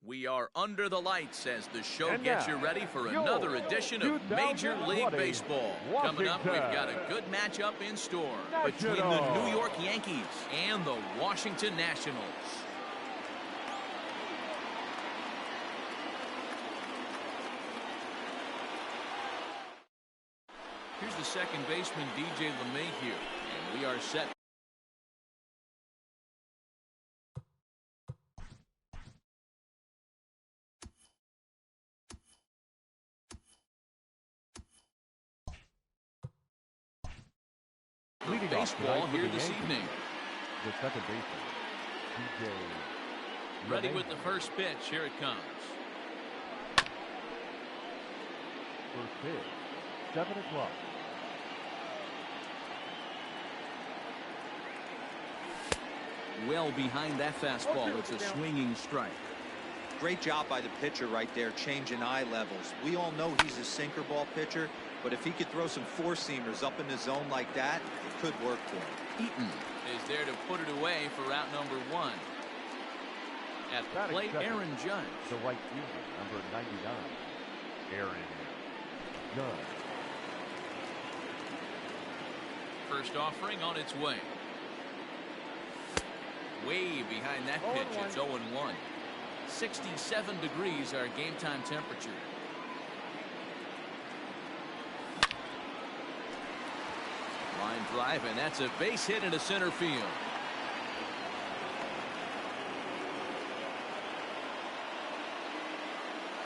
We are under the lights as the show gets you ready for another edition of Major League Baseball. Coming up, we've got a good matchup in store between the New York Yankees and the Washington Nationals. Here's the second baseman, DJ LeMahieu, and we are set. Leading baseball here this evening. The second baseman, DJ. Ready with the first pitch. Here it comes. First pitch, 7 o'clock. Well behind that fastball. It's a swinging strike. Great job by the pitcher right there, changing eye levels. We all know he's a sinker ball pitcher, but if he could throw some four-seamers up in the zone like that, it could work for him. Eaton is there to put it away for out number 1. At the plate, Aaron Judge. The right fielder, number 99, Aaron Judge. First offering on its way. Way behind that pitch, it's 0-1. 67 degrees our game time temperature. Line drive, and that's a base hit into center field.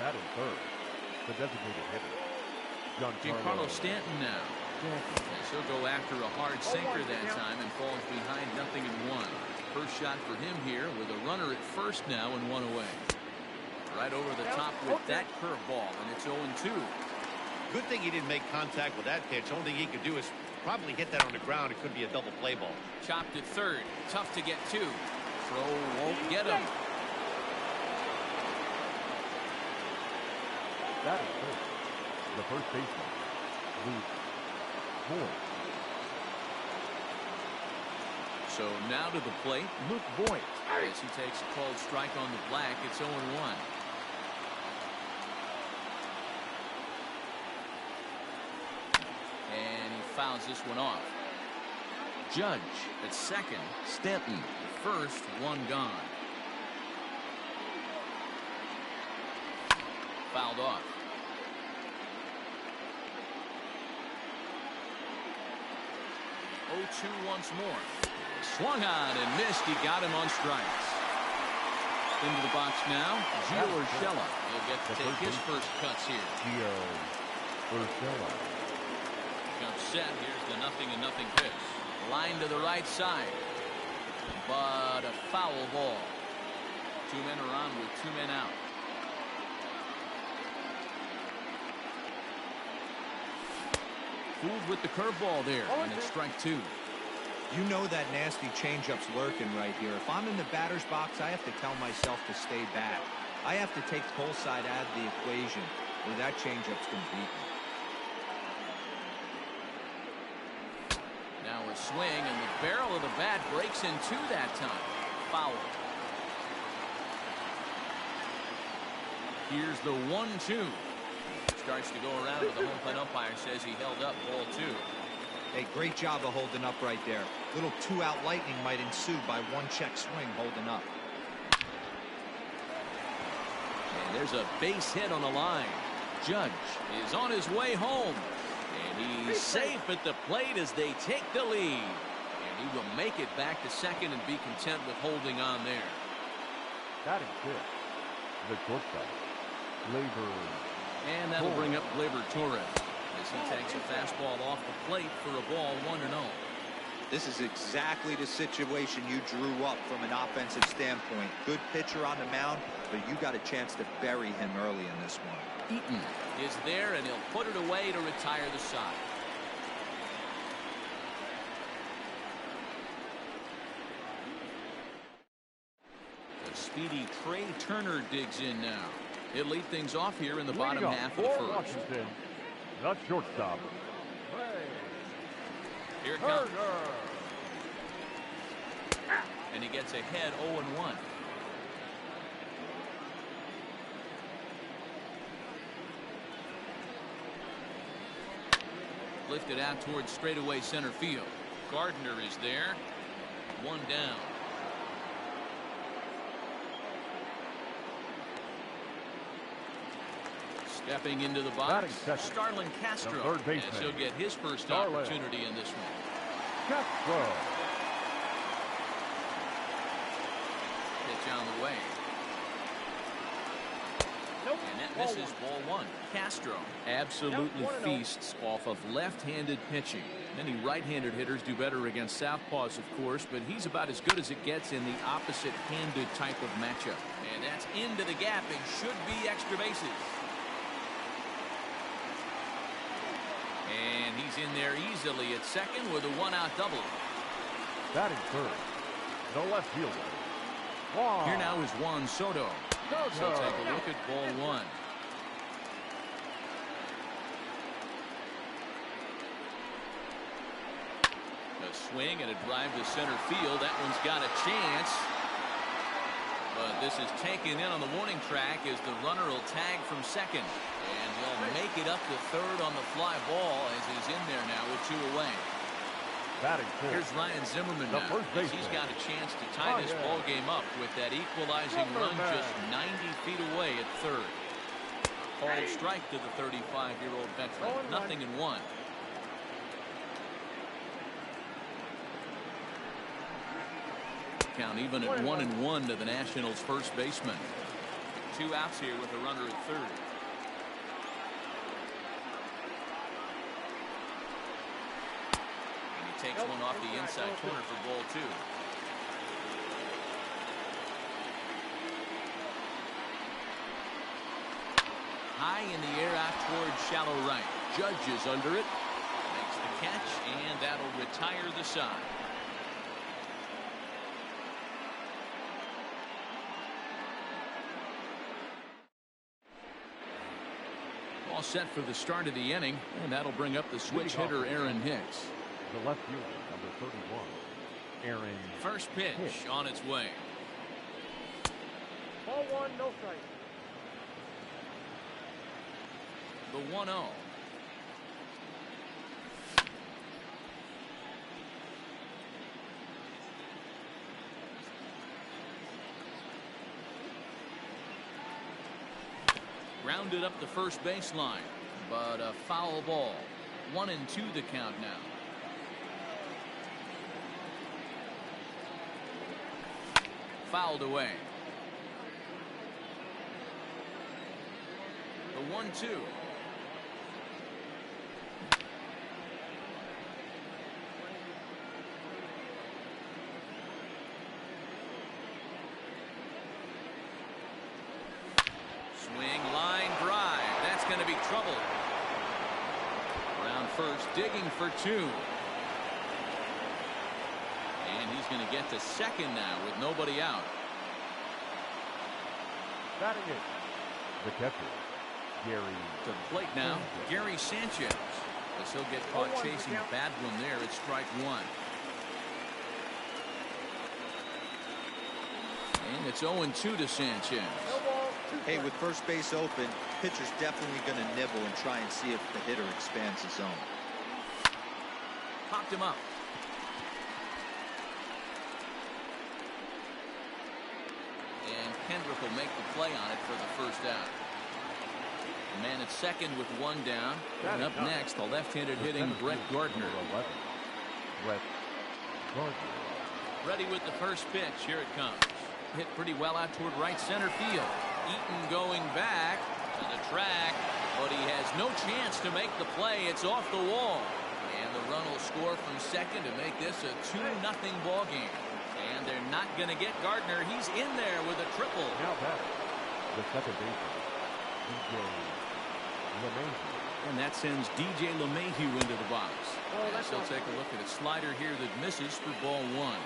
That is third. The designated hitter, Giancarlo Stanton now. Yes, he'll go after a hard sinker that time and falls behind 0-1. First shot for him here with a runner at first now and 1 away. Right over the top with that curveball, and it's 0-2. Good thing he didn't make contact with that pitch. Only thing he could do is probably hit that on the ground. It could be a double play ball. Chopped at third. Tough to get to. Throw won't get him. That is good. The first baseman, Luke Voigt. So now to the plate, Luke Voigt. As he takes a called strike on the black, it's 0-1. And he fouls this one off. Judge at second, Stanton at first, 1 gone. Fouled off. 0-2 once more. Swung on and missed. He got him on strikes. Into the box now, Gio Urshela. He'll get to take his first cuts here. Gio Urshela. Comes set. Here's the 0-0 pitch. Line to the right side. But a foul ball. 2 men are on with 2 men out. Fooled with the curveball there, and it's strike 2. You know that nasty changeup's lurking right here. If I'm in the batter's box, I have to tell myself to stay back. I have to take pull side out of the equation, or that changeup's going to beat me. Now a swing, and the barrel of the bat breaks in 2 that time. Foul. Here's the 1-2. Starts to go around, but the home plate umpire says he held up ball 2. Hey, great job of holding up right there. Little 2-out lightning might ensue by 1 check swing holding up. And there's a base hit on the line. Judge is on his way home. And he's safe at the plate as they take the lead. And he will make it back to second and be content with holding on there. That is good. The shortstop, Gleyber. And that'll bring up Gleyber Torres as he takes a fastball off the plate for a ball 1-0. This is exactly the situation you drew up from an offensive standpoint. Good pitcher on the mound, but you got a chance to bury him early in this one. Eaton is there, and he'll put it away to retire the side. The speedy Trey Turner digs in now. He'll lead things off here in the bottom half of the first. Washington, the shortstop. Here it comes. And he gets ahead 0-1. lifted out towards straightaway center field. Gardner is there. One down. Stepping into the box, Starlin Castro, as he'll get his first opportunity in this one. Castro. Pitch on the way. And that misses ball one. Castro absolutely feasts off of left-handed pitching. Many right-handed hitters do better against southpaws, of course, but he's about as good as it gets in the opposite-handed type of matchup. And that's into the gap and should be extra bases. And he's in there easily at second with a one-out double. Batting third. No left fielder. Here now is Juan Soto. So take a look at ball one. A swing and a drive to center field. That one's got a chance. But this is taken in on the warning track as the runner will tag from second. And he'll make it up to third on the fly ball as he's in there now with two away. Here's Ryan Zimmerman now. He's got a chance to tie this ball game up with that equalizing run just 90 feet away at third. Called strike to the 35-year-old veteran. 0-1. Count even at 1-1 to the Nationals' first baseman. 2 outs here with a runner at third. Takes one off the inside corner for ball two. High in the air out towards shallow right. Judge is under it. Makes the catch, and that'll retire the side. All set for the start of the inning, and that'll bring up the switch hitter Aaron Hicks. The left fielder, number 31, Aaron. First pitch on its way. Ball one, no strike. The 1-0. Grounded up the first baseline, but a foul ball. 1-2 the count now. Fouled away. The 1-2. Swing, line, drive. That's going to be trouble. Around first, digging for two. And he's going to get to second now with nobody out. Batting it. The catcher, Gary. To the plate now, Gary Sanchez. As he'll get caught chasing a bad one there at strike one. And it's 0-2 to Sanchez. Hey, with first base open, pitcher's definitely going to nibble and try and see if the hitter expands his zone. Popped him up. And Kendrick will make the play on it for the first out. The man at second with one down. And up next, the left-handed hitting Brett Gardner. Brett Gardner. Ready with the first pitch. Here it comes. Hit pretty well out toward right center field. Eaton going back to the track, but he has no chance to make the play. It's off the wall. And the run will score from second to make this a 2-0 ball game. And they're not going to get Gardner. He's in there with a triple. Now back. The second baseman, DJ LeMahieu. And that sends DJ LeMahieu into the box. They'll take a look at a slider here that misses for ball one.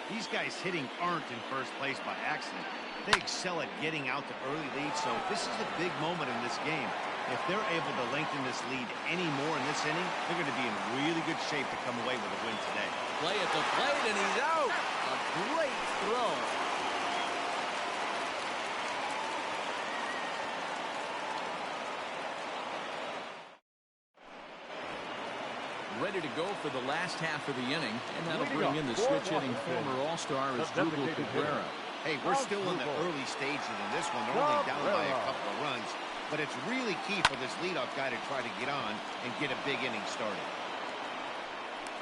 These guys hitting aren't in first place by accident. They excel at getting out to early leads, so this is a big moment in this game. If they're able to lengthen this lead any more in this inning, they're going to be in really good shape to come away with a win today. Play at the plate, and he's out. A great throw. ready to go for the last half of the inning, and that'll bring in the switch-hitting former All-Star Asdrubal Cabrera. Hey, we're still in the early stages in this one. They're only down by a couple of runs, but it's really key for this leadoff guy to try to get on and get a big inning started.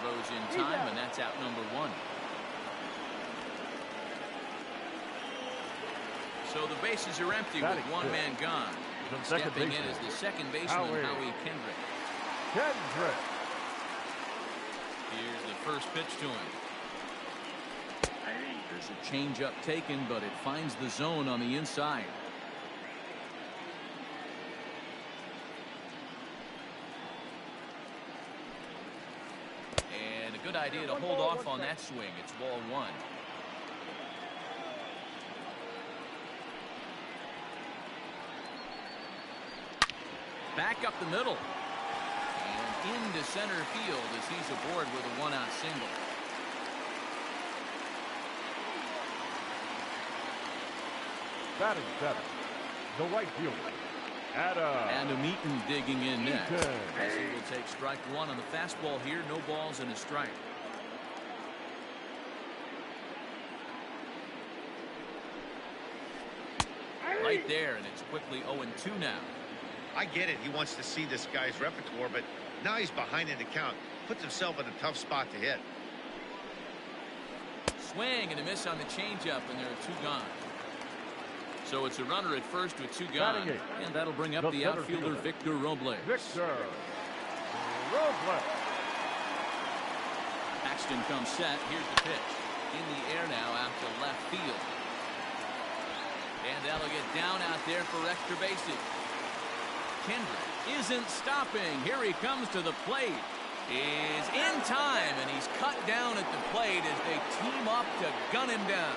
Throws in time, and that's out number 1. So the bases are empty with one man gone. Stepping in is the second baseman, Howie Kendrick. Here's the first pitch to him. There's a changeup taken, but it finds the zone on the inside. And a good idea to hold off on that swing. It's ball 1. Back up the middle. And into center field as he's aboard with a 1-out single. Batting 7, the right fielder, Adam Eaton digging in next. As he will take strike 1 on the fastball here. No balls and a strike. Right there, and it's quickly 0-2 now. I get it. He wants to see this guy's repertoire, but now he's behind in the count. Puts himself in a tough spot to hit. Swing and a miss on the changeup, and there are 2 gone. So it's a runner at first with 2 gone, and that'll bring up the outfielder Victor Robles. Paxton comes set. Here's the pitch. In the air now out to left field. And that'll get down out there for extra bases. Kendrick isn't stopping. Here he comes to the plate. Is in time, and he's cut down at the plate as they team up to gun him down.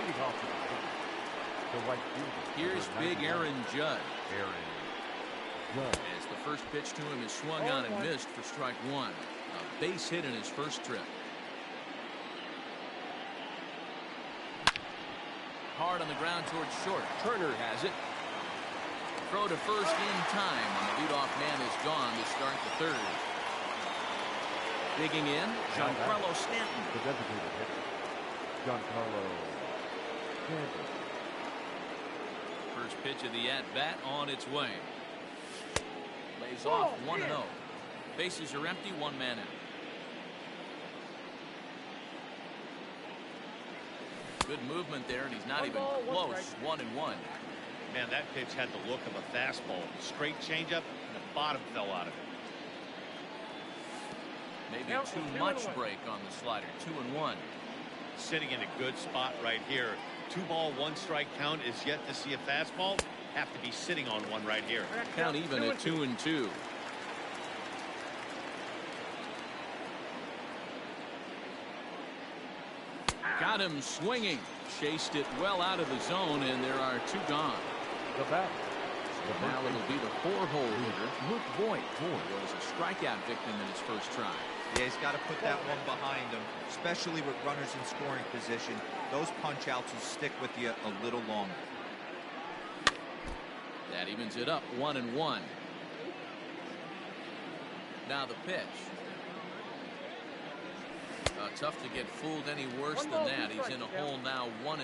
leading off the right fielder. Here's big Aaron Judge. As the first pitch to him is swung on and missed for strike 1. A base hit in his first trip. Hard on the ground towards short. Turner has it. Throw to first in time, and the leadoff man is gone to start the third. Digging in, Giancarlo Stanton. The designated hitter, Giancarlo Stanton. First pitch of the at-bat on its way. Lays off 1-0. Bases are empty, 1 man out. Good movement there, and he's not even close. 1-1. Man, that pitch had the look of a fastball. Straight changeup, and the bottom fell out of it. Maybe too much break on the slider. 2-1. Sitting in a good spot right here. 2-ball, 1-strike count is yet to see a fastball. Have to be sitting on one right here. Count even at 2-2. Got him swinging. Chased it well out of the zone, and there are 2 gone. The bat. Now it'll be the 4-hole hitter, Luke Voigt. Was a strikeout victim in his first try. Yeah, he's got to put that one behind him, especially with runners in scoring position. Those punch-outs will stick with you a little longer. That evens it up, 1-1. Now the pitch. Tough to get fooled any worse than that. He's in a hole now, 1-2.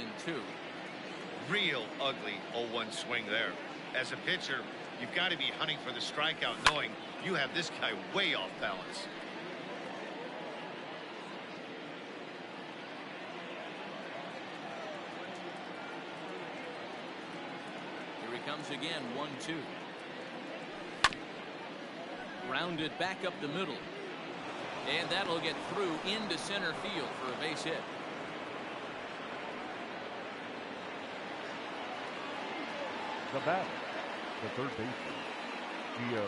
Real ugly 0-1 swing there. As a pitcher, you've got to be hunting for the strikeout, knowing you have this guy way off balance. Here he comes again, 1-2. Grounded back up the middle. And that'll get through into center field for a base hit. The batter, the third baseman, Gio.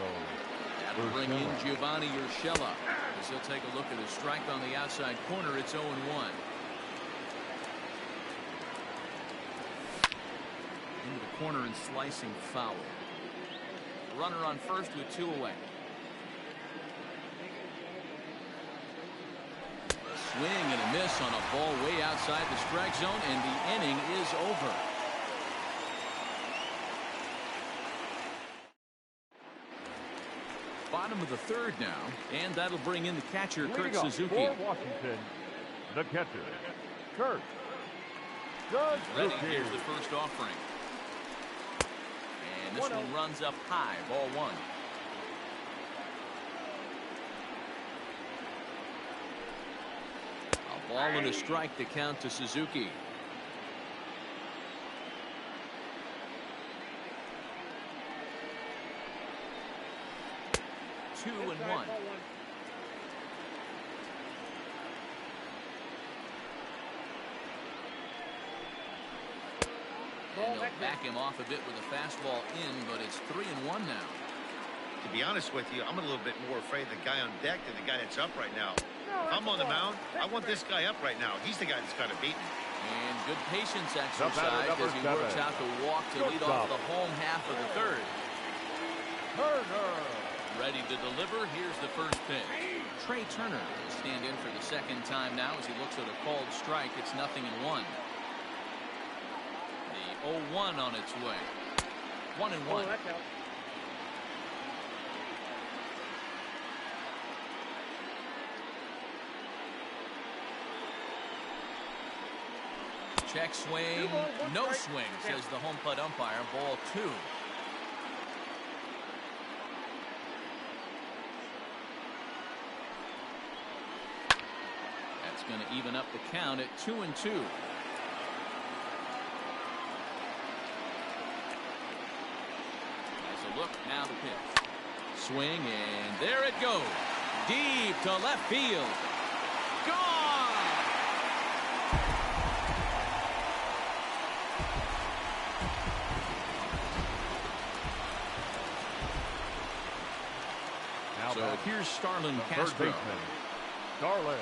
That'll bring in Giovanni Urshela as he'll take a look at a strike on the outside corner. It's 0-1. Into the corner and slicing foul. Runner on first with 2 away. Swing and a miss on a ball way outside the strike zone, and the inning is over. Bottom of the third now, and that'll bring in the catcher, Kurt Suzuki. For Washington, the catcher, Kurt Suzuki. Ready, here's the first offering. And this one runs up high, ball one. A ball and a strike to count to Suzuki. Two and one. And they'll back him off a bit with a fastball in, but it's 3-1 now. To be honest with you, I'm a little bit more afraid of the guy on deck than the guy that's up right now. If I'm on the mound, I want this guy up right now. He's the guy that's got to beat me. And good patience exercise as he works out the walk to lead off the home half of the third. Ready to deliver. Here's the first pitch. Trey Turner will stand in for the second time now as he looks at a called strike. It's 0-1. The 0-1 on its way. 1-1. Check swing. No swing, says the home plate umpire. Ball two. That's going to even up the count at 2-2. As a look, now the pitch. Swing, and there it goes. Deep to left field. Gone! So here's Starlin Castro. Starlin.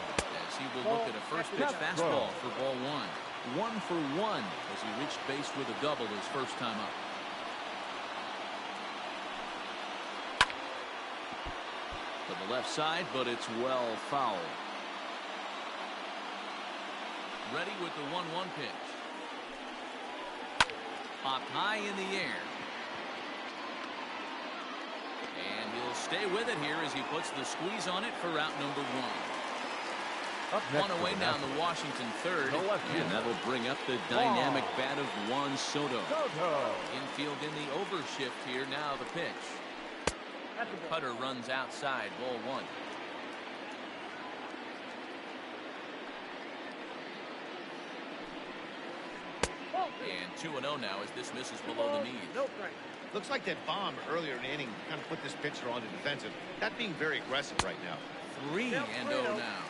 As he will look at a first pitch fastball for ball one. 1 for 1 as he reached base with a double his first time up. To the left side, but it's well fouled. Ready with the 1-1 pitch. Popped high in the air. And he'll stay with it here as he puts the squeeze on it for out number 1. One away down the Washington third, and that'll bring up the dynamic bat of Juan Soto. Infield in the overshift here. Now the pitch. The cutter runs outside, ball 1. And 2-0 now as this misses below the knees. Looks like that bomb earlier in the inning kind of put this pitcher on the defensive. Not being very aggressive right now. 3-0 now.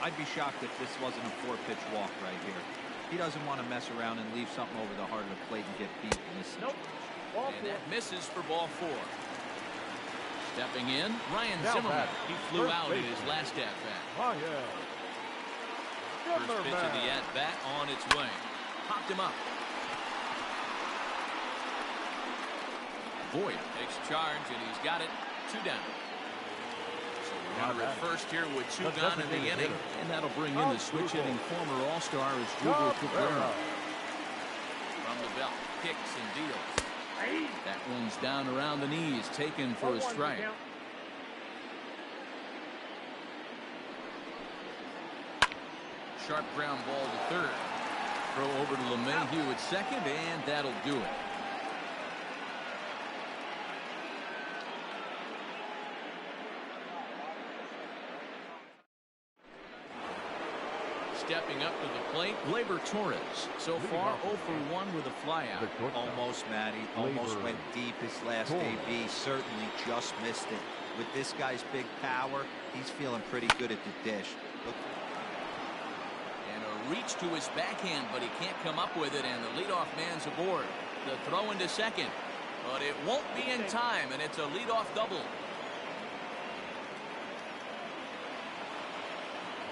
I'd be shocked if this wasn't a 4-pitch walk right here. He doesn't want to mess around and leave something over the heart of the plate and get beat in this situation. And that misses for ball 4. Stepping in, Ryan Zimmerman. He flew out in his last at-bat. First pitch of the at-bat on its way. Popped him up. Boyd takes charge, and he's got it. 2 down. So runner at first here with 2 gone in the inning, and that'll bring in the switch-hitting former All-Star as Jubal Cabrera. From the belt, kicks and deals. That one's down around the knees, taken for a strike. Sharp ground ball to third. Throw over to LeMahieu at second, and that'll do it. Stepping up to the plate, Gleyber Torres. So far, 0 for 1 with a flyout. Almost, Matty. Almost went deep his last AB. Certainly just missed it. With this guy's big power, he's feeling pretty good at the dish. Look. And a reach to his backhand, but he can't come up with it, and the leadoff man's aboard. The throw into second, but it won't be in time, and it's a leadoff double.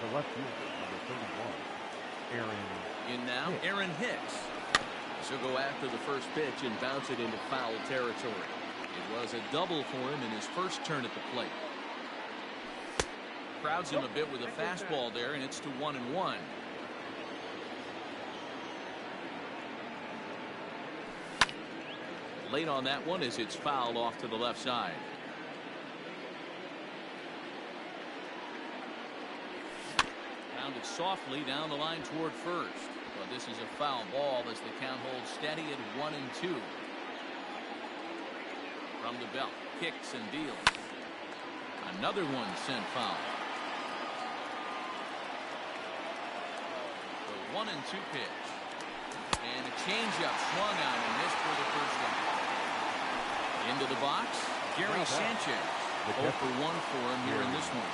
The left fielder, number 31, Aaron. In now, Aaron Hicks. She'll go after the first pitch and bounce it into foul territory. It was a double for him in his first turn at the plate. Crowds him a bit with a fastball there, and it's to 1-1. Late on that one as it's fouled off to the left side. Pounded softly down the line toward first. But this is a foul ball as the count holds steady at 1-2. From the belt, kicks and deals. Another one sent foul. The 1-2 pitch. And a changeup swung on and missed for the first out. Into the box, Gary Sanchez. 0 for 1 for him here in this one.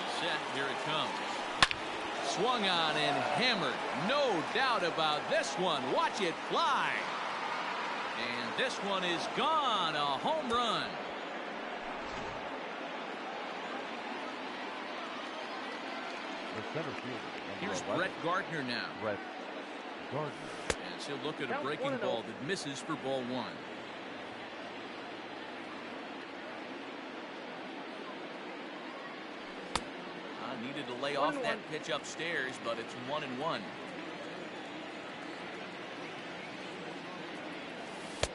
He's set, here it comes. Swung on and hammered. No doubt about this one. Watch it fly. And this one is gone. A home run. The center fielder. Here's 11. Brett Gardner now. Brett Gardner. And he'll look at a breaking ball that misses for ball 1. Needed to lay off that pitch upstairs, but it's 1-1.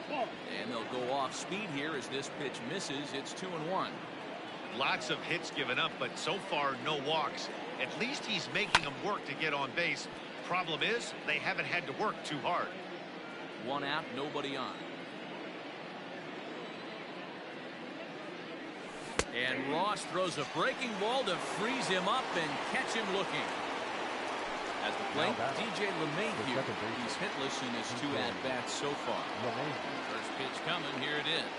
And they'll go off speed here as this pitch misses. It's 2-1. Lots of hits given up, but so far no walks. At least he's making them work to get on base. Problem is, they haven't had to work too hard. 1 out, nobody on. And Ross throws a breaking ball to freeze him up and catch him looking. At the plate, DJ LeMay here. He's hitless in his 2 at-bats so far. First pitch coming, here it is.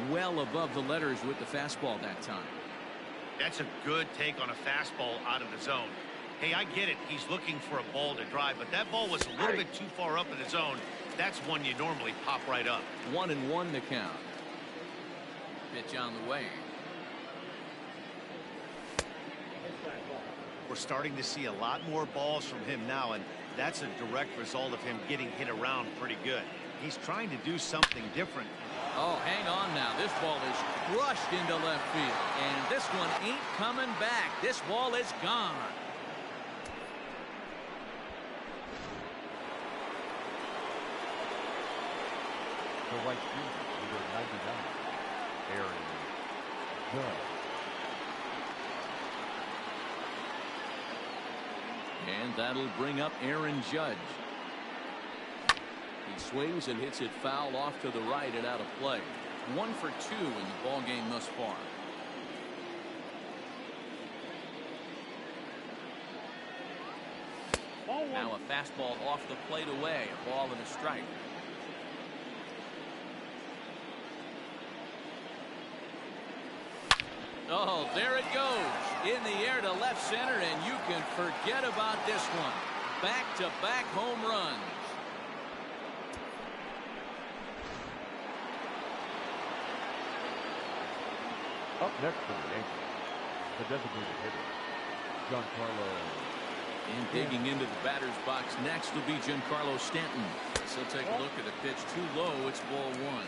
Well above the letters with the fastball that time. That's a good take on a fastball out of the zone. Hey, I get it. He's looking for a ball to drive, but that ball was a little bit too far up in the zone. That's one you normally pop right up. 1-1 the count. Pitch on the way. We're starting to see a lot more balls from him now, and that's a direct result of him getting hit around pretty good. He's trying to do something different. Oh, hang on now. This ball is crushed into left field, and this one ain't coming back. This ball is gone. The right fielder, number 99. Aaron Judge. And that'll bring up Aaron Judge. He swings and hits it foul off to the right and out of play. 1 for 2 in the ball game thus far. Now a fastball off the plate away. A ball and a strike. Oh, there it goes. In the air to left center, and you can forget about this one. Back-to-back home runs. Up next for the Yankees, the designated hitter, Giancarlo. And digging into the batter's box next will be Giancarlo Stanton. So take a look at the pitch. Too low. It's ball 1.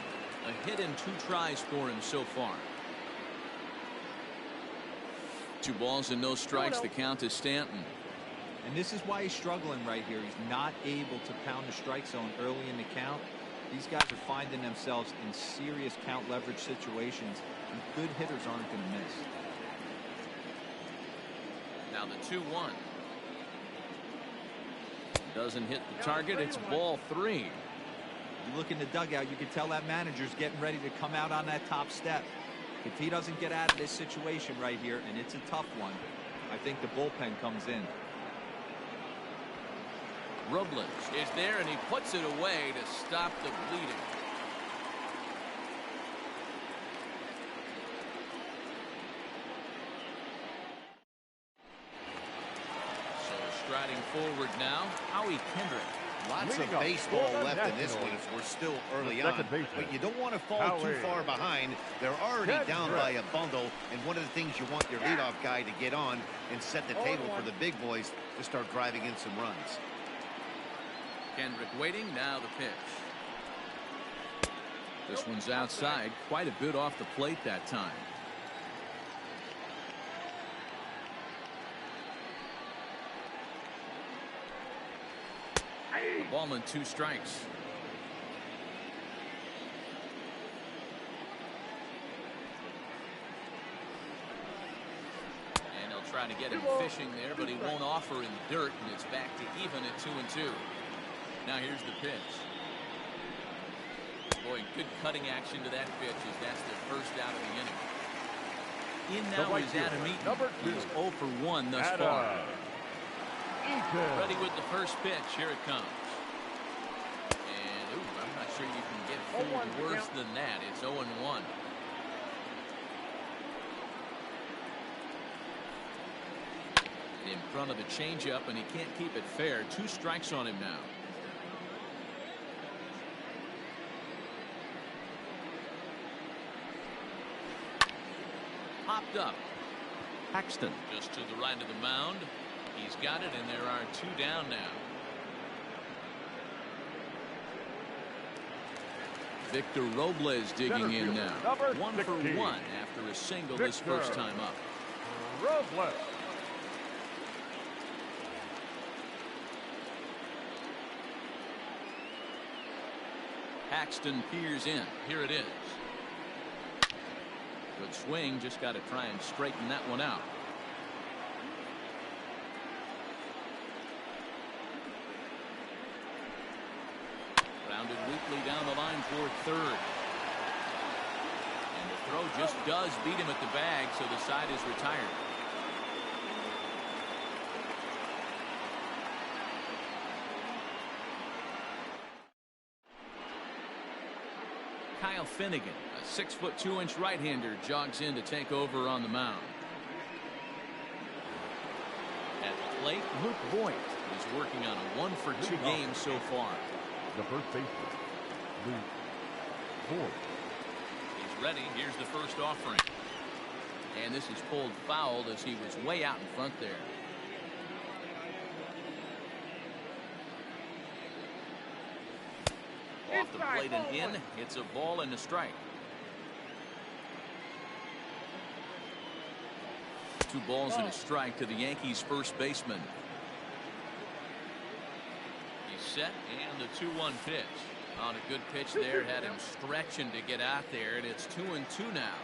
A hit and 2 tries for him so far. 2 balls and no strikes. The count is Stanton. And this is why he's struggling right here. He's not able to pound the strike zone early in the count. These guys are finding themselves in serious count leverage situations, and good hitters aren't going to miss. Now the 2-1. Doesn't hit the target. It's ball 3. You look in the dugout, you can tell that manager's getting ready to come out on that top step. If he doesn't get out of this situation right here, and it's a tough one, I think the bullpen comes in. Robles is there, and he puts it away to stop the bleeding. So striding forward now, Howie Kendrick. Lots of baseball left in this one as we're still early on, but you don't want to fall too far behind. They're already down by a bundle, and one of the things you want your leadoff guy to get on and set the table for the big boys to start driving in some runs. Kendrick waiting, now the pitch. This one's outside, quite a bit off the plate that time. Ball and 2 strikes. And he'll try to get him fishing there, but he won't offer in the dirt, and it's back to even at 2-2. Now here's the pitch. Boy, good cutting action to that pitch as that's the first out of the inning. In now is Adam Eaton. He's 0 for 1 thus far. Ready with the first pitch. Here it comes. And I'm not sure you can get fooled worse than that. It's 0-1. In front of the changeup, and he can't keep it fair. 2 strikes on him now. Popped up. Paxton just to the right of the mound. He's got it, and there are 2 down now. Victor Robles digging in now. 1 for 1 after a single this first time up. Robles. Paxton peers in. Here it is. Good swing. Just got to try and straighten that one out. Grounded weakly down the line toward third. And the throw just does beat him at the bag, so the side is retired. Kyle Finnegan, a 6'2" right-hander, jogs in to take over on the mound. At the plate, Luke Voigt is working on a 1 for 2 game so far. The first baseman, Luke Voigt. He's ready. Here's the first offering. And this is pulled foul as he was way out in front there. Off the plate and in. It's a ball and a strike. 2 balls and a strike to the Yankees first baseman. He's set, and the 2-1 pitch. On a good pitch there, had him stretching to get out there, and it's 2-2 now.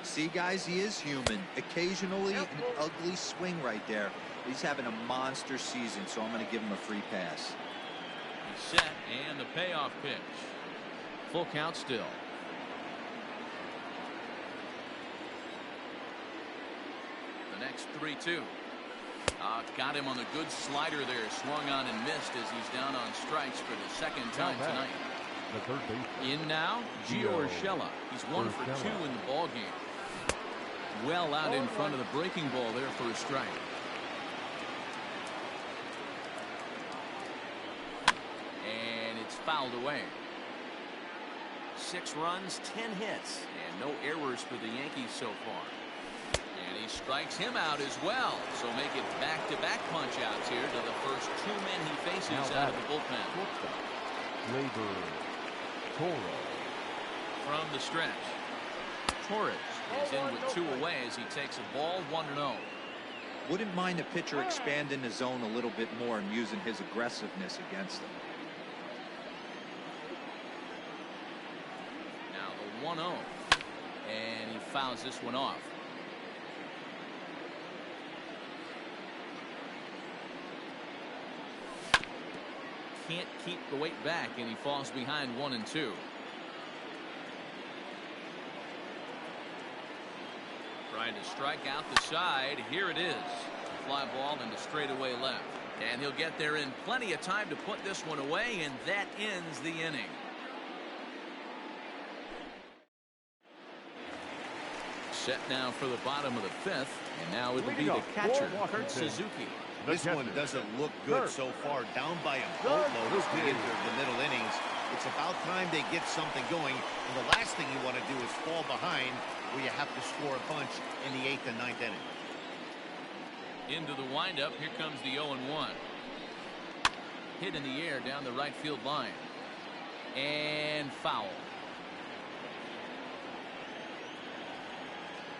See, guys, he is human. Occasionally an ugly swing right there. He's having a monster season, so I'm going to give him a free pass. He's set, and the payoff pitch. Full count still. The next 3-2. Got him on the good slider there. Swung on and missed as he's down on strikes for the second time tonight. The third baseman. In now, Gio Urshela. He's 1 for 2 in the ball game. Well out in front of the breaking ball there for a strike. And it's fouled away. 6 runs, 10 hits, and no errors for the Yankees so far. And he strikes him out as well. So make it back-to-back punch-outs here to the first 2 men he faces out of the bullpen. Labor Toro. From the stretch, Torres is in with 2 away as he takes a ball 1-0. Wouldn't mind a pitcher expanding the zone a little bit more and using his aggressiveness against them. Now the 1-0. And he fouls this one off. Can't keep the weight back, and he falls behind 1-2. Trying to strike out the side. Here it is. A fly ball into straightaway left. And he'll get there in plenty of time to put this one away, and that ends the inning. Set now for the bottom of the 5th, and now it'll be the catcher, Kurt Suzuki. This one doesn't look good so far. Down by a boatload as we enter the middle innings. It's about time they get something going. And the last thing you want to do is fall behind where you have to score a bunch in the 8th and 9th inning. Into the windup. Here comes the 0-1. Hit in the air down the right field line. And foul.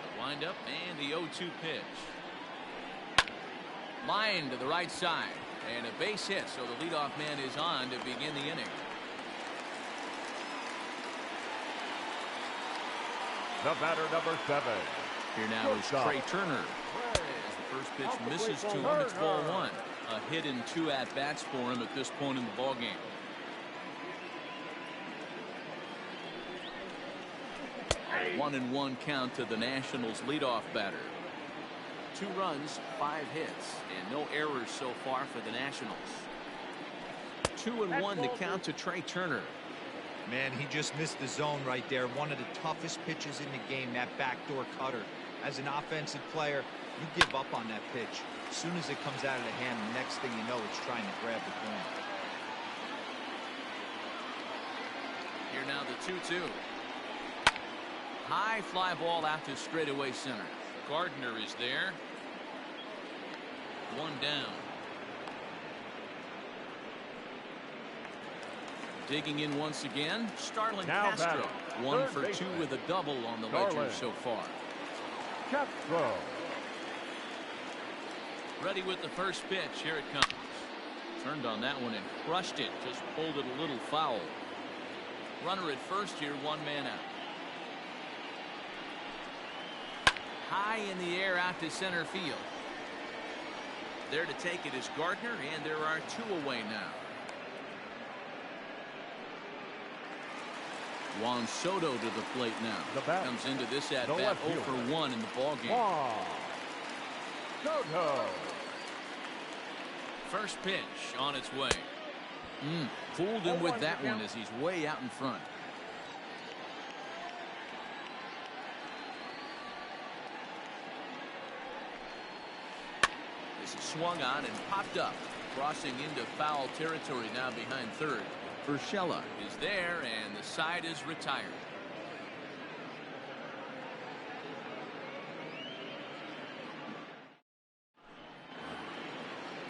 The windup and the 0-2 pitch. Line to the right side. And a base hit, so the leadoff man is on to begin the inning. The batter, number 7. Here now is Trey Turner. As the first pitch misses to him, it's ball 1. A hit in 2 at-bats for him at this point in the ballgame. A 1-1 count to the Nationals leadoff batter. 2 runs, 5 hits, and no errors so far for the Nationals. 2-1 to count to Trey Turner. Man, he just missed the zone right there. One of the toughest pitches in the game, that backdoor cutter. As an offensive player, you give up on that pitch. As soon as it comes out of the hand, the next thing you know, it's trying to grab the corner. Here now the 2-2. High fly ball out to straightaway center. Gardner is there. 1 down. Digging in once again, Starlin Castro. 1 for 2 with a double on the ledger so far. Castro. Ready with the first pitch. Here it comes. Turned on that one and crushed it. Just pulled it a little foul. Runner at first here, 1 man out. High in the air out to center field. There to take it is Gardner, and there are 2 away now. Juan Soto to the plate now. Comes into this at bat 0 for 1 in the ballgame. Soto. First pitch on its way. Fooled him with that one as he's way out in front. This is swung on and popped up. Crossing into foul territory now behind third. Urshela is there, and the side is retired.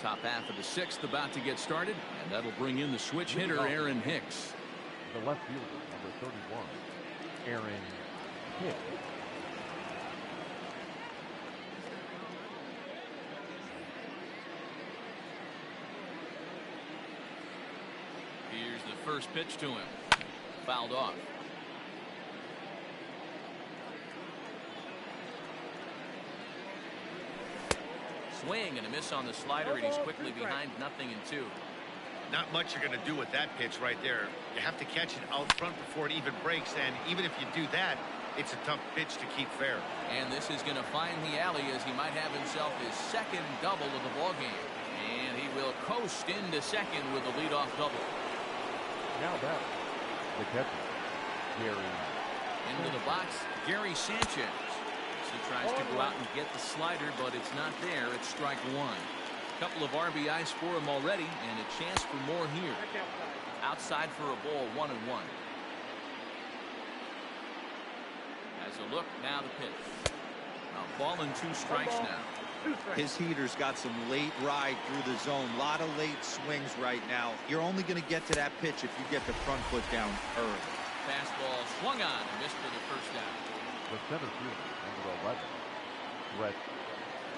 Top half of the 6th about to get started, and that'll bring in the switch hitter Aaron Hicks. The left fielder, number 31, Aaron Hicks. Here's the first pitch to him. Fouled off. Swing and a miss on the slider, and he's quickly behind 0-2. Not much you're going to do with that pitch right there. You have to catch it out front before it even breaks, and even if you do that, it's a tough pitch to keep fair. And this is going to find the alley as he might have himself his 2nd double of the ballgame. And he will coast into second with a leadoff double. Now back, the catcher, Gary. Into the box, Gary Sanchez. He tries to go out and get the slider, but it's not there. It's strike 1. A couple of RBIs for him already, and a chance for more here. Outside for a ball, 1-1. As a look, now the pitch. A ball and 2 strikes now. His heater's got some late ride through the zone. A lot of late swings right now. You're only going to get to that pitch if you get the front foot down early. Fastball swung on and missed for the first down. The center fielder, number 11, Brett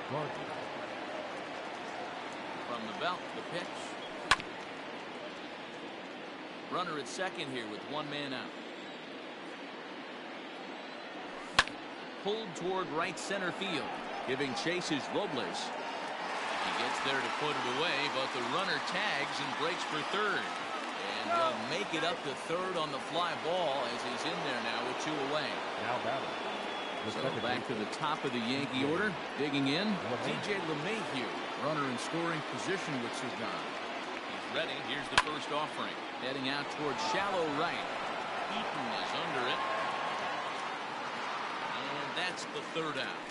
Gardner. From the belt, the pitch. Runner at second here with 1 man out. Pulled toward right center field. Giving chase is Robles. He gets there to put it away, but the runner tags and breaks for third. And they'll make it up to third on the fly ball as he's in there now with 2 away. Now batting. So back to the top of the Yankee order. Digging in, DJ LeMahieu. Runner in scoring position with Sugan. He's ready. Here's the first offering. Heading out towards shallow right. Eaton is under it. And that's the 3rd out.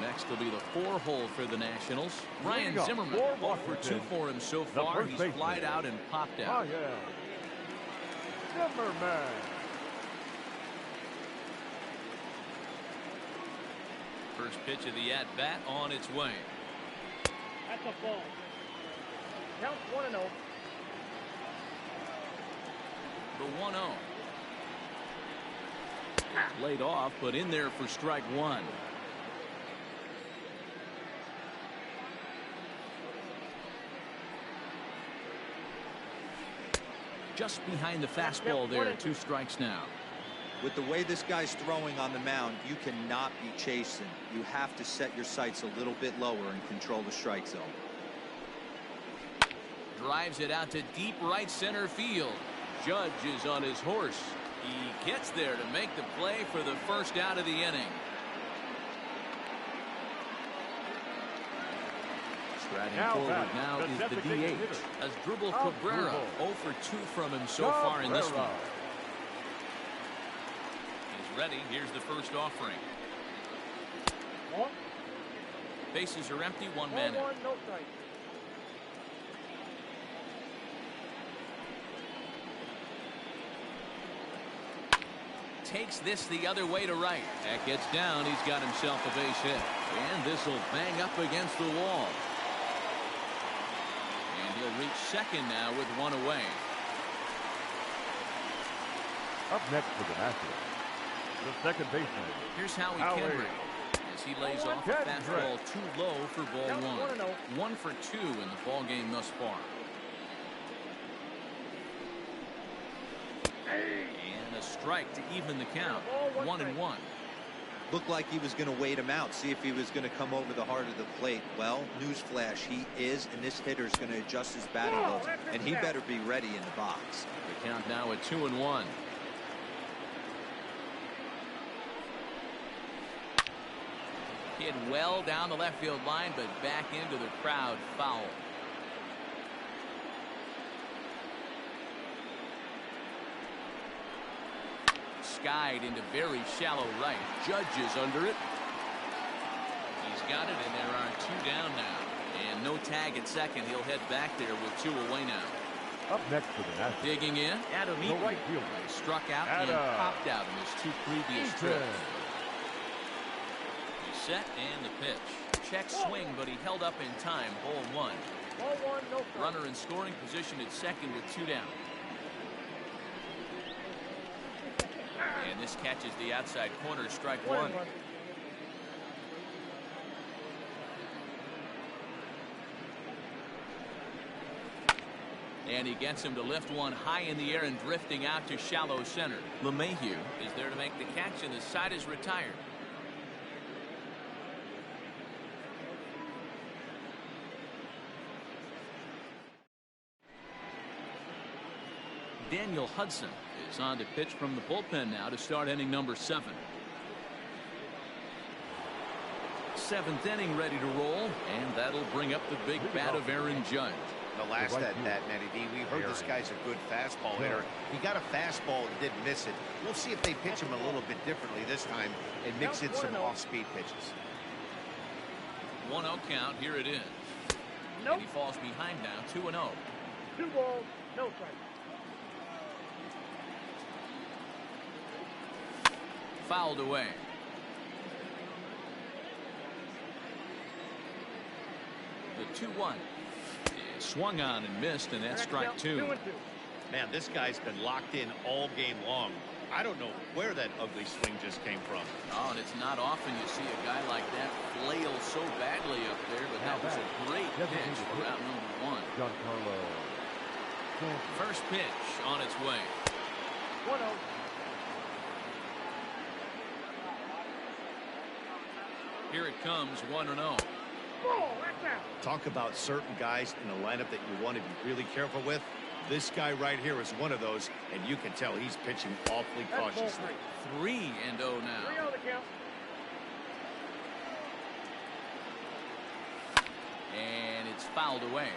Next will be the 4-hole for the Nationals. Ryan Zimmerman, 1 for 2 for him so far. He's flied out and popped out. Oh, yeah. Zimmerman. First pitch of the at-bat on its way. That's a ball. Count 1-0. The 1-0. Laid off, but in there for strike one. Just behind the fastball there. 2 strikes now. With the way this guy's throwing on the mound, you cannot be chasing. You have to set your sights a little bit lower and control the strike zone. Drives it out to deep right center field. Judge is on his horse. He gets there to make the play for the first out of the inning. Striding forward now is the DH. Asdrubal Cabrera, 0 for 2 from him so far in this one. He's ready. Here's the first offering. Bases are empty. 1 man in. Takes this the other way to right. That gets down. He's got himself a base hit. And this will bang up against the wall. And he'll reach second now with 1 away. Up next for the Nationals, the second baseman. Here's Howie Kendrick as he lays off a fastball too low for ball 1. 1 for 2 in the ball game thus far. And a strike to even the count. 1-1. Looked like he was going to wait him out, see if he was going to come over the heart of the plate. Well, newsflash, he is, and this hitter's going to adjust his batting loads, and he better be ready in the box. The count now at 2-1. Hit well down the left field line, but back into the crowd. Foul. Skied into very shallow right. Judge is under it. He's got it, and there are 2 down now. And no tag at second. He'll head back there with 2 away now. Up next for the Nationals, Digging in. Adam the right fielder. Struck out and popped out in his 2 previous trips. He's set and the pitch. Check swing, but he held up in time. Ball 1. Runner in scoring position at second with 2 down. And this catches the outside corner. Strike 1. And he gets him to lift one high in the air and drifting out to shallow center. LeMahieu is there to make the catch, and the side is retired. Daniel Hudson is on to pitch from the bullpen now to start inning number 7. 7th inning ready to roll, and that'll bring up the big bat of Aaron Judge. The last at bat, Matty D, we heard this guy's a good fastball hitter. He got a fastball and didn't miss it. We'll see if they pitch him a little bit differently this time and mix in some off-speed pitches. 1-0 count. Here it is. And he falls behind now. 2-0. 2 balls, no strike. Fouled away. The 2-1 is swung on and missed, and that's strike 2. Man, this guy's been locked in all game long. I don't know where that ugly swing just came from. Oh, and it's not often you see a guy like that flail so badly up there, but that was a great pitch for out number 1. First pitch on its way. 1-0. Here it comes, 1-0. Talk about certain guys in the lineup that you want to be really careful with. This guy right here is one of those, and you can tell he's pitching awfully cautiously. 3-0 now. 3-0 the count. And it's fouled away.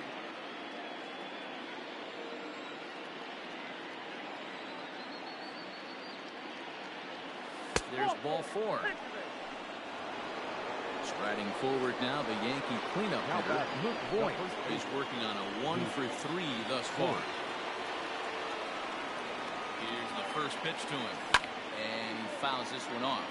There's ball 4. Striding forward now, the Yankee cleanup hitter is working on a 1 for 3 thus far. Here's the first pitch to him, and he fouls this one off.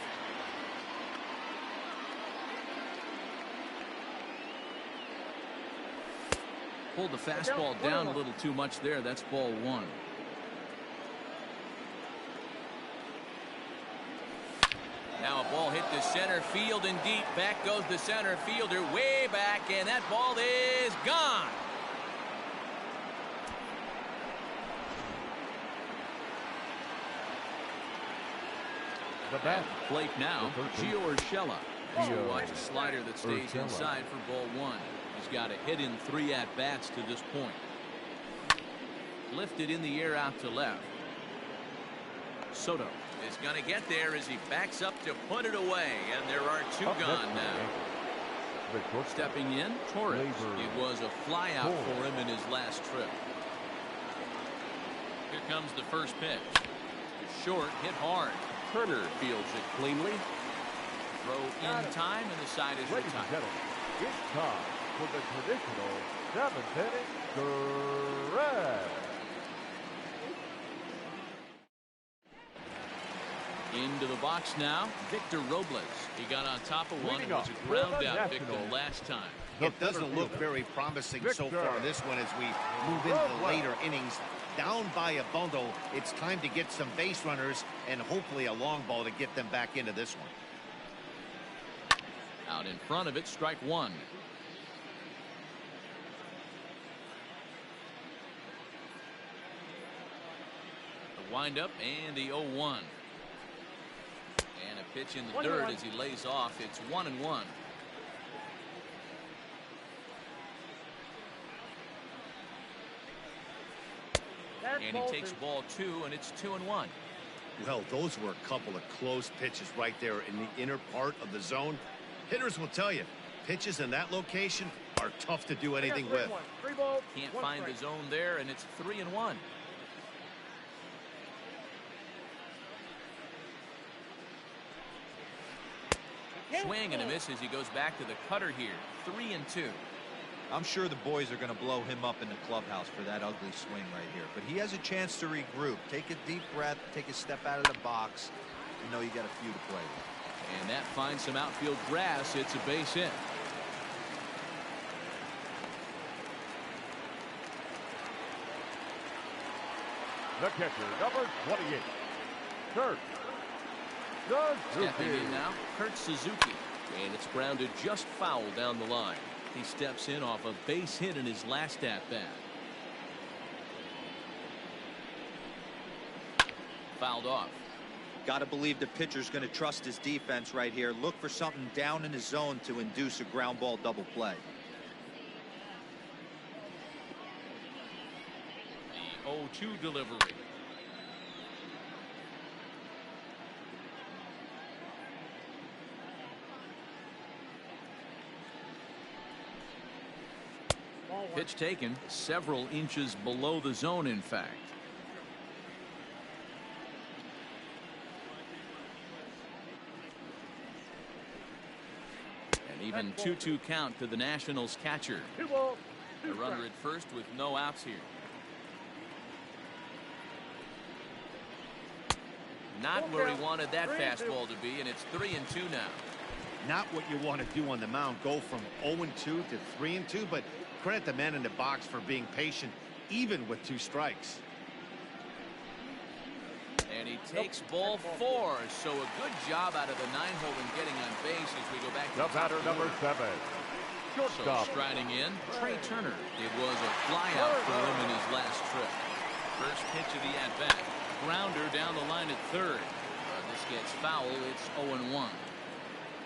Pulled the fastball down a little too much there. That's ball 1. to center field and deep. Back goes the center fielder way back, and that ball is gone. The bat. Plate now, Gio Urshela. So watch a slider that stays inside for ball one. He's got a hit in 3 at-bats to this point. Lifted in the air out to left. Soto is going to get there as he backs up to put it away, and there are 2 gone now. Stepping in, Torres. It was a fly out for him in his last trip. Here comes the first pitch. Short, hit hard. Turner fields it cleanly. Throw in time, and the side is Ladies and retired. gentlemen, it's time for the traditional 7th inning stretch. Into the box now, Victor Robles. He got on top of one and was a ground out victim last time. It doesn't look very promising so far in this one as we move into the later innings. Down by a bundle, it's time to get some base runners and hopefully a long ball to get them back into this one. Out in front of it, strike 1. The windup and the 0-1. And a pitch in the dirt as he lays off. It's 1-1. And he takes ball 2, and it's 2-1. Well, those were a couple of close pitches right there in the inner part of the zone. Hitters will tell you, pitches in that location are tough to do anything with. Can't find the zone there, and it's 3-1. Swing and a miss as he goes back to the cutter here. 3-2. I'm sure the boys are going to blow him up in the clubhouse for that ugly swing right here. But he has a chance to regroup. Take a deep breath. Take a step out of the box. You know you got a few to play with. And that finds some outfield grass. It's a base hit. The catcher, number 28, Kurt Suzuki. Stepping in now, Kurt Suzuki. And it's grounded just foul down the line. He steps in off a base hit in his last at-bat. Fouled off. Got to believe the pitcher's going to trust his defense right here. Look for something down in his zone to induce a ground ball double play. The 0-2 delivery. Pitch taken several inches below the zone, in fact. An even 2-2 count to the Nationals catcher. The runner at first with no outs here. Not where he wanted that fastball to be, and it's 3-2 now. Not what you want to do on the mound. Go from 0-2 to 3-2, but credit the man in the box for being patient, even with 2 strikes. And he takes ball 4, so a good job out of the 9-hole in getting on base as we go back to The batter, number 7, So shortstop. striding in, Trey Turner. It was a flyout for him in his last trip. First pitch of the at-bat. Grounder down the line at third. This gets foul. It's 0-1.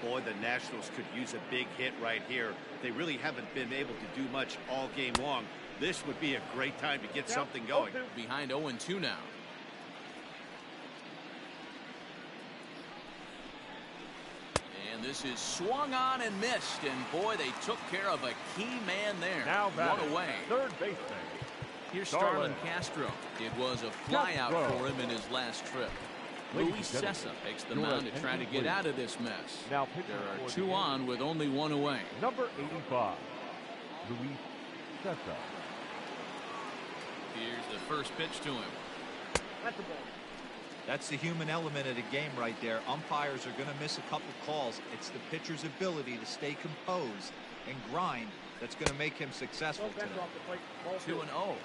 Boy, the Nationals could use a big hit right here. They really haven't been able to do much all game long. This would be a great time to get something going. Behind 0-2 now. And this is swung on and missed. And boy, they took care of a key man there. Now batting, one away. third baseman. Here's Starlin Castro. It was a flyout for him in his last trip. Luis Sessa takes the mound to try to get out of this mess. Now There are 2 on with only 1 away. Number 85, Luis Sessa. Here's the first pitch to him. That's the ball. That's the human element of the game right there. Umpires are going to miss a couple calls. It's the pitcher's ability to stay composed and grind that's going to make him successful today. 2-0.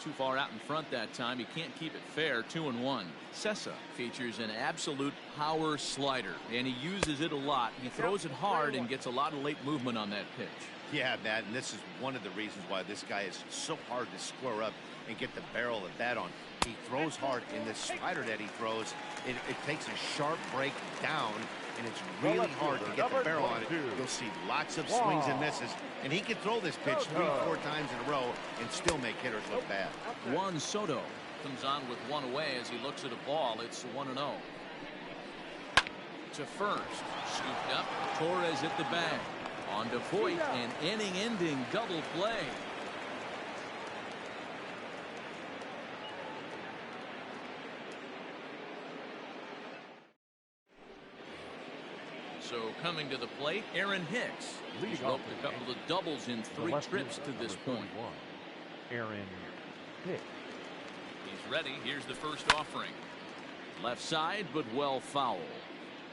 Too far out in front that time. He can't keep it fair. 2-1. Sessa features an absolute power slider, and he uses it a lot. He throws it hard and gets a lot of late movement on that pitch. Yeah, Matt, and this is one of the reasons why this guy is so hard to square up and get the barrel of that on. He throws hard, and the slider that he throws, it takes a sharp break down, and it's really hard to get the barrel on it. You'll see lots of swings and misses, and he can throw this pitch 3-4 times in a row and still make hitters look bad. Juan Soto comes on with one away as he looks at a ball. It's 1-0. To first, scooped up. Torres at the bag. On to Voit, an inning-ending double play. So coming to the plate, Aaron Hicks. He's roped a couple of doubles in 3 trips to this point. Aaron Hicks. He's ready. Here's the first offering. Left side, but well foul.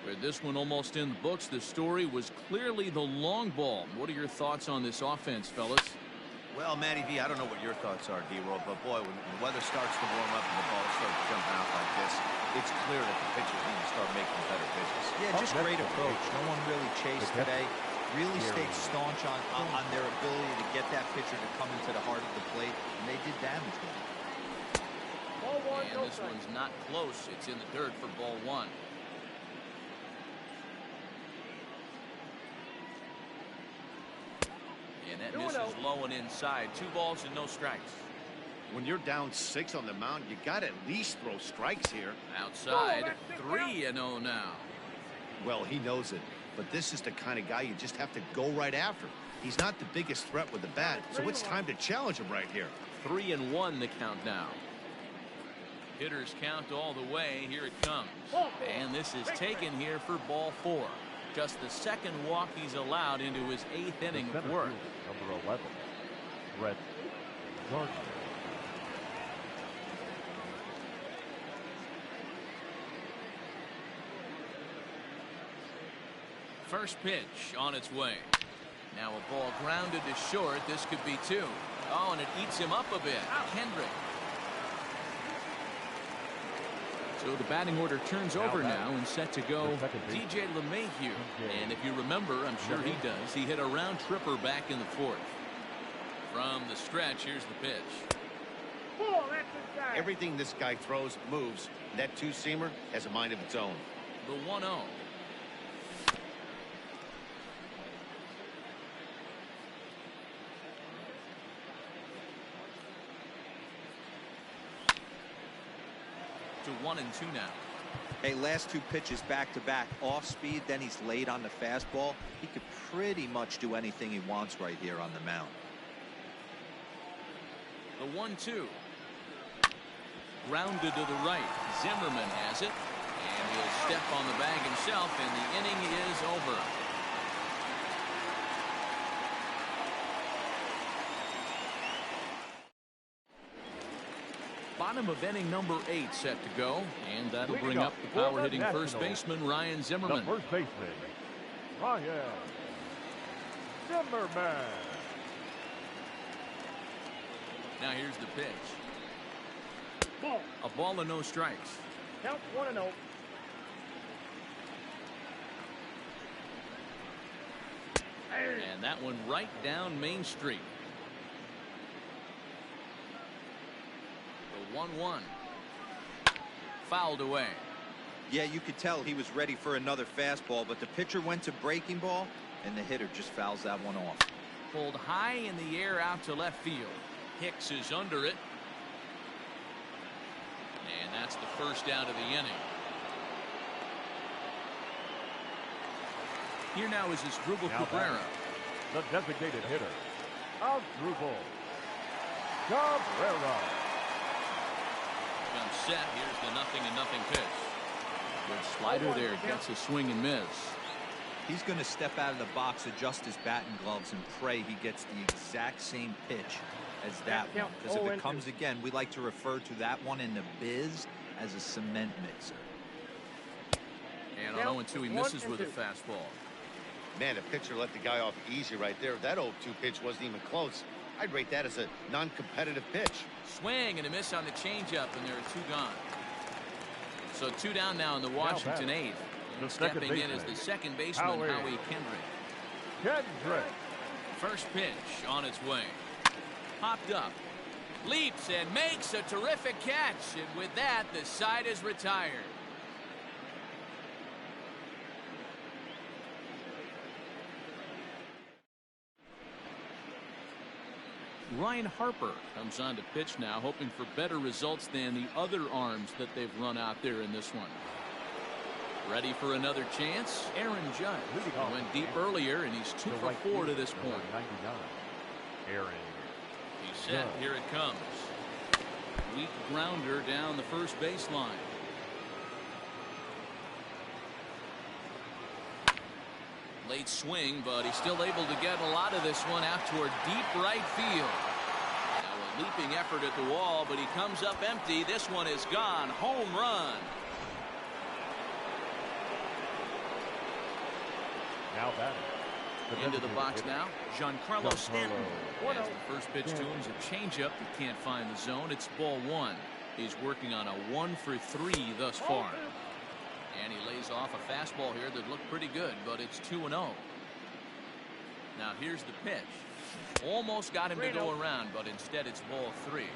With this one almost in the books, the story was clearly the long ball. What are your thoughts on this offense, fellas? Well, Matty V, I don't know what your thoughts are, D-Roll, but boy, when the weather starts to warm up and the ball starts jumping out like this, it's clear that the pitchers need to start making better pitches. Yeah, just great approach. No one really chased today. Really stayed staunch on their ability to get that pitcher to come into the heart of the plate, and they did damage with it. And this one's not close. It's in the dirt for ball 1. And that misses low and inside. 2 balls and no strikes. When you're down 6 on the mound, you got to at least throw strikes here. Outside, 3-0 now. Well, he knows it, but this is the kind of guy you just have to go right after. He's not the biggest threat with the bat, so it's time to challenge him right here. 3-1 the count now. Hitters count all the way. Here it comes. And this is taken here for ball 4. Just the second walk he's allowed into his 8th inning of work. Number 11, Brett Gardner. First pitch on its way. Now a ball grounded to short. This could be 2. Oh, and it eats him up a bit. Kendrick. So the batting order turns over now and set to go DJ LeMahieu. And if you remember, I'm sure he does, he hit a round tripper back in the 4th. From the stretch, here's the pitch. Everything this guy throws moves. That 2-seamer has a mind of its own. The 1-0. To 1-2 now. Hey, last 2 pitches back-to-back. Off speed, then he's late on the fastball. He could pretty much do anything he wants right here on the mound. The 1-2. Grounded to the right. Zimmerman has it. And he'll step on the bag himself, and the inning is over. Bottom of inning number 8 set to go, and that'll bring up the power-hitting first baseman Ryan Zimmerman. The first baseman, Ryan Zimmerman. Now here's the pitch. Ball. A ball and no strikes. Count 1-0. And that one right down Main Street. The 1-1. Fouled away. Yeah, you could tell he was ready for another fastball, but the pitcher went to breaking ball, and the hitter just fouls that one off. Pulled high in the air out to left field. Hicks is under it. And that's the first out of the inning. Here now is Asdrubal Cabrera. The designated hitter, Asdrubal Cabrera. Comes set. Here's the 0-0 pitch. Good slider there. Gets a swing and miss. He's going to step out of the box, adjust his batting gloves, and pray he gets the exact same pitch as that one. Because if it comes again, we like to refer to that one in the biz as a cement mixer. And on 0-2, he misses with a fastball. Man, a pitcher let the guy off easy right there. That 0-2 pitch wasn't even close. I'd rate that as a non-competitive pitch. Swing and a miss on the changeup, and there are 2 gone. So 2 down now in the Washington 8th. The Stepping second in as the second baseman, Howie Kendrick. Kendrick. First pitch on its way. Popped up. Leaps and makes a terrific catch. And with that, the side is retired. Ryan Harper comes on to pitch now, hoping for better results than the other arms that they've run out there in this one. Ready for another chance? Aaron Judge went deep earlier, and he's 2 for 4 to this point. 99. Aaron. He's set. Here it comes. Weak grounder down the first baseline. Late swing, but he's still able to get a lot of this one out toward deep right field. Now a leaping effort at the wall, but he comes up empty. This one is gone. Home run. Now batting. Into the box now, Giancarlo Stanton. One As out. the first pitch to him is a changeup that can't find the zone. It's ball 1. He's working on a 1 for 3 thus far. And he lays off a fastball here that looked pretty good, but it's 2-0. Now here's the pitch. Almost got him to go around, but instead it's ball 3.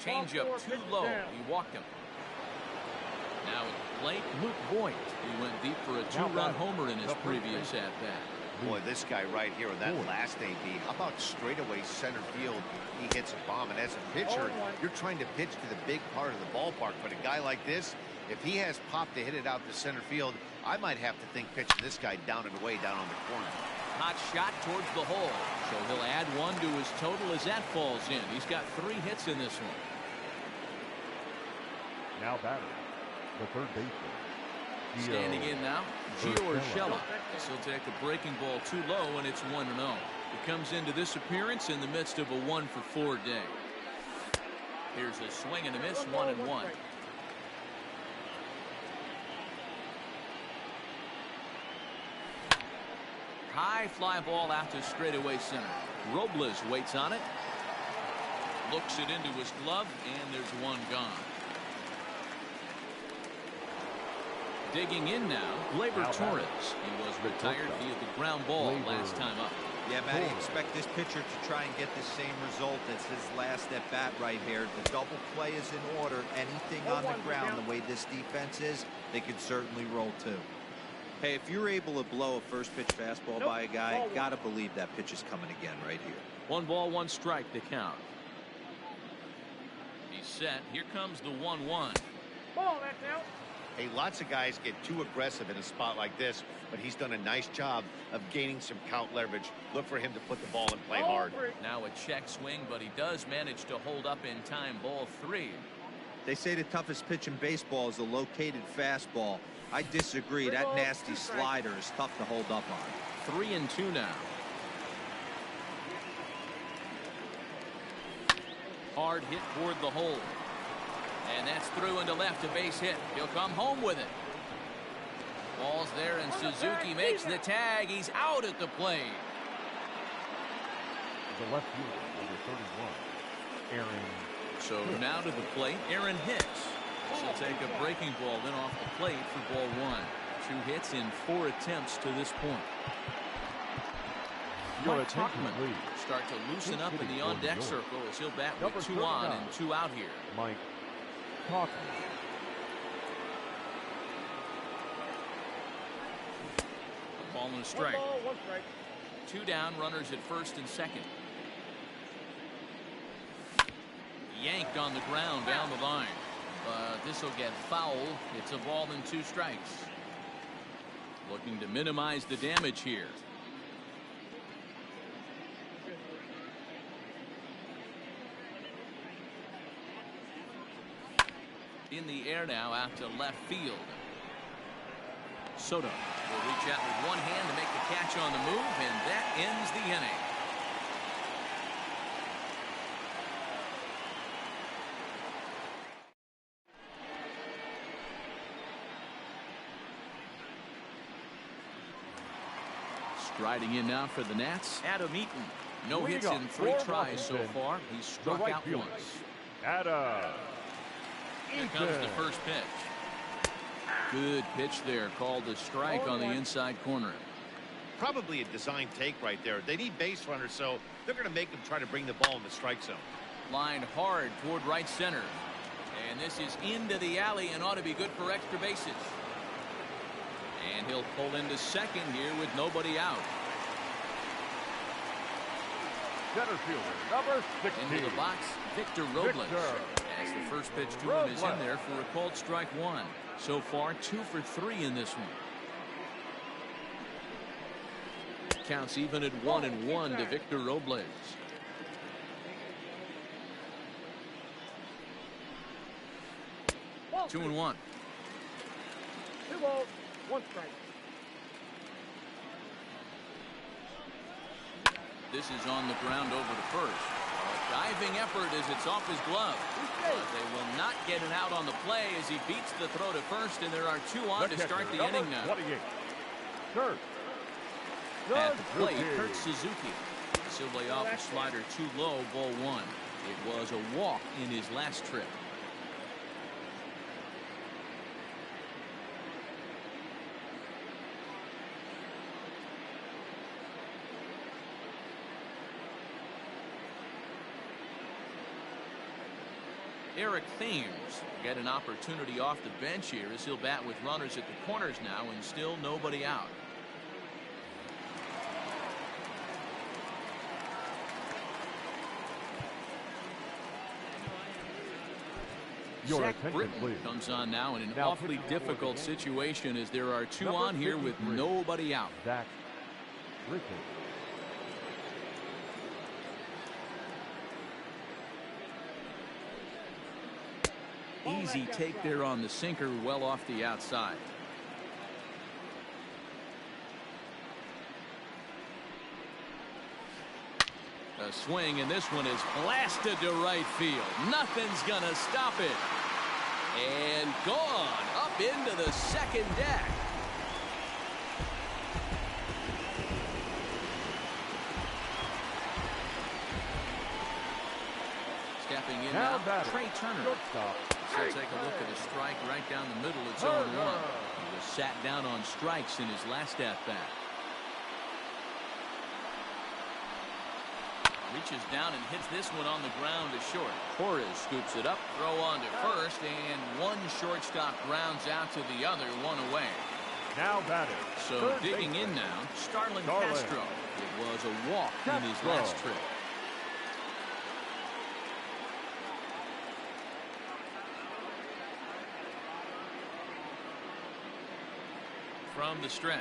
Changeup too low. He walked him. Now at the plate, Luke Voigt. He went deep for a 2-run homer in his previous at-bat. Boy, this guy right here in that last AB, how about straightaway center field? He hits a bomb, and as a pitcher, you're trying to pitch to the big part of the ballpark. But a guy like this, if he has pop to hit it out to center field, I might have to think pitching this guy down and away down on the corner. Hot shot towards the hole. So he'll add 1 to his total as that falls in. He's got 3 hits in this one. Now batting. The third baseman. Standing in now, Gio Urshela. He'll take a breaking ball too low, and it's 1-0. He comes into this appearance in the midst of a 1 for 4 day. Here's a swing and a miss, 1-1. High fly ball out to straightaway center. Robles waits on it. Looks it into his glove, and there's 1 gone. Digging in now, Gleyber Torres. He was retired via the ground ball last time up. Yeah, Matty, expect this pitcher to try and get the same result as his last at bat right here. The double play is in order. Anything on the ground, the way this defense is, they could certainly roll too. Hey, if you're able to blow a first pitch fastball by a guy, gotta believe that pitch is coming again right here. 1 ball, 1 strike to count. He's set. Here comes the 1-1. Ball, that's out. Hey, lots of guys get too aggressive in a spot like this, but he's done a nice job of gaining some count leverage. Look for him to put the ball in play hard. Now a check swing, but he does manage to hold up in time. Ball 3. They say the toughest pitch in baseball is a located fastball. I disagree. That nasty slider is tough to hold up on. 3-2 now. Hard hit toward the hole. And that's through into left, a base hit. He'll come home with it. Ball's there, and Suzuki makes the tag. He's out at the plate. The left fielder, number 31, Aaron. So now to the plate, Aaron Hicks. She'll take a breaking ball then off the plate for ball 1. 2 hits in 4 attempts to this point. Mike Tauchman start to loosen up in the on-deck circle as he'll bat with 2 on and 2 out here. Mike Tauchman. A ball and a strike. 1 ball, 1 strike. 2 down, runners at first and second. Yanked on the ground down the line. But this will get foul. It's a ball and 2 strikes. Looking to minimize the damage here. In the air now out to left field. Soto will reach out with 1 hand to make the catch on the move, and that ends the inning. Striding in now for the Nats, Adam Eaton. No hits in 3 tries so far. He's struck out once. Adam Here comes the first pitch. Good pitch there, called a strike on the inside corner. Probably a design take right there. They need base runners, so they're going to make them try to bring the ball in the strike zone. Lined hard toward right center. And this is into the alley and ought to be good for extra bases. And he'll pull into second here with nobody out. Center fielder, number 16. Into the box, Victor Robles. As the first pitch to him is in there for a called strike 1. So far, 2 for 3 in this one. Counts even at 1-1 to Victor Robles. 2-1. 2 balls, 1 strike. This is on the ground over to first. A diving effort as it's off his glove. But they will not get an out on the play as he beats the throw to first, and there are 2 on to start the inning now. 28. Third. At the plate, Kurt Suzuki. He'll lay off the slider too low, ball 1. It was a walk in his last trip. Eric Thames get an opportunity off the bench here as he'll bat with runners at the corners now and still nobody out. Zach Britton comes on now in an awfully difficult situation as there are 2 on here with nobody out. Zach Britton. Easy take there on the sinker, well off the outside. A swing, and this one is blasted to right field. Nothing's gonna stop it. And gone up into the second deck. Stepping in now, Trey Turner. He'll take a look at a strike right down the middle. It's 0-1. He was sat down on strikes in his last at-bat. Reaches down and hits this one on the ground to short. Torres scoops it up, throw on to first, and one shortstop grounds out to the other, 1 away. Now batting. So digging in now, Starlin Castro. It was a walk in his last trip. From the stretch.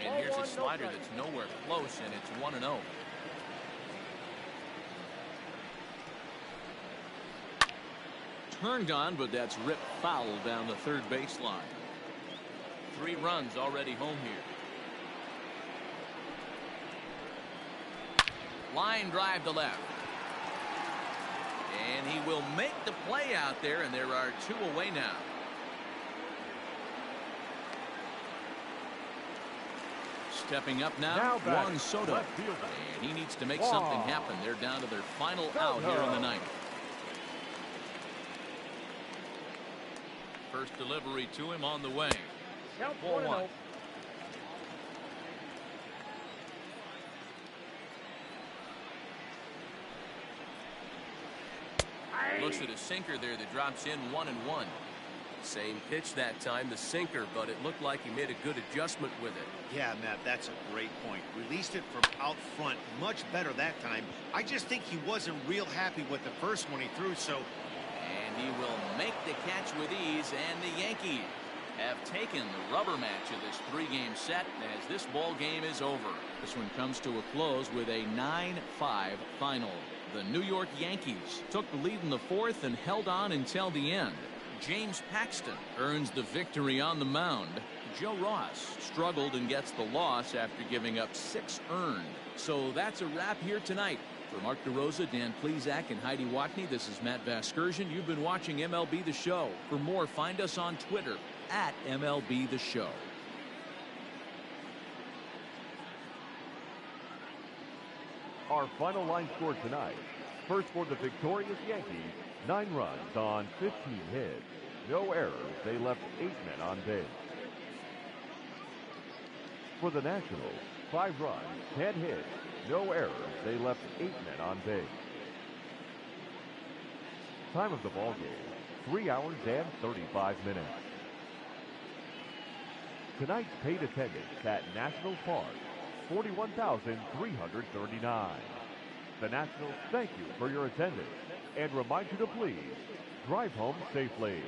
And here's a slider that's nowhere close, and it's 1-0. Turned on, but that's ripped foul down the third baseline. 3 runs already home here. Line drive to left. And he will make the play out there, and there are 2 away now. Stepping up now Juan Soto. And he needs to make something happen. They're down to their final out here in the ninth. First delivery to him on the way. Ball 1. Looks at a sinker there that drops in 1-1. Same pitch that time, the sinker, but it looked like he made a good adjustment with it. Yeah, Matt, that's a great point. Released it from out front much better that time. I just think he wasn't real happy with the first one he threw, so. And he will make the catch with ease, and the Yankees have taken the rubber match of this 3-game set as this ball game is over. This one comes to a close with a 9-5 final. The New York Yankees took the lead in the 4th and held on until the end. James Paxton earns the victory on the mound. Joe Ross struggled and gets the loss after giving up 6 earned. So that's a wrap here tonight. For Mark DeRosa, Dan Plesac, and Heidi Watney, this is Matt Vasgersian. You've been watching MLB The Show. For more, find us on Twitter @MLB The Show. Our final line score tonight. First for the victorious Yankees, 9 runs on 15 hits. No errors. They left 8 men on base. For the Nationals, 5 runs, 10 hits. No errors. They left 8 men on base. Time of the ball game, 3 hours and 35 minutes. Tonight's paid attendance at National Park, 41,339. The Nationals thank you for your attendance and remind you to please drive home safely.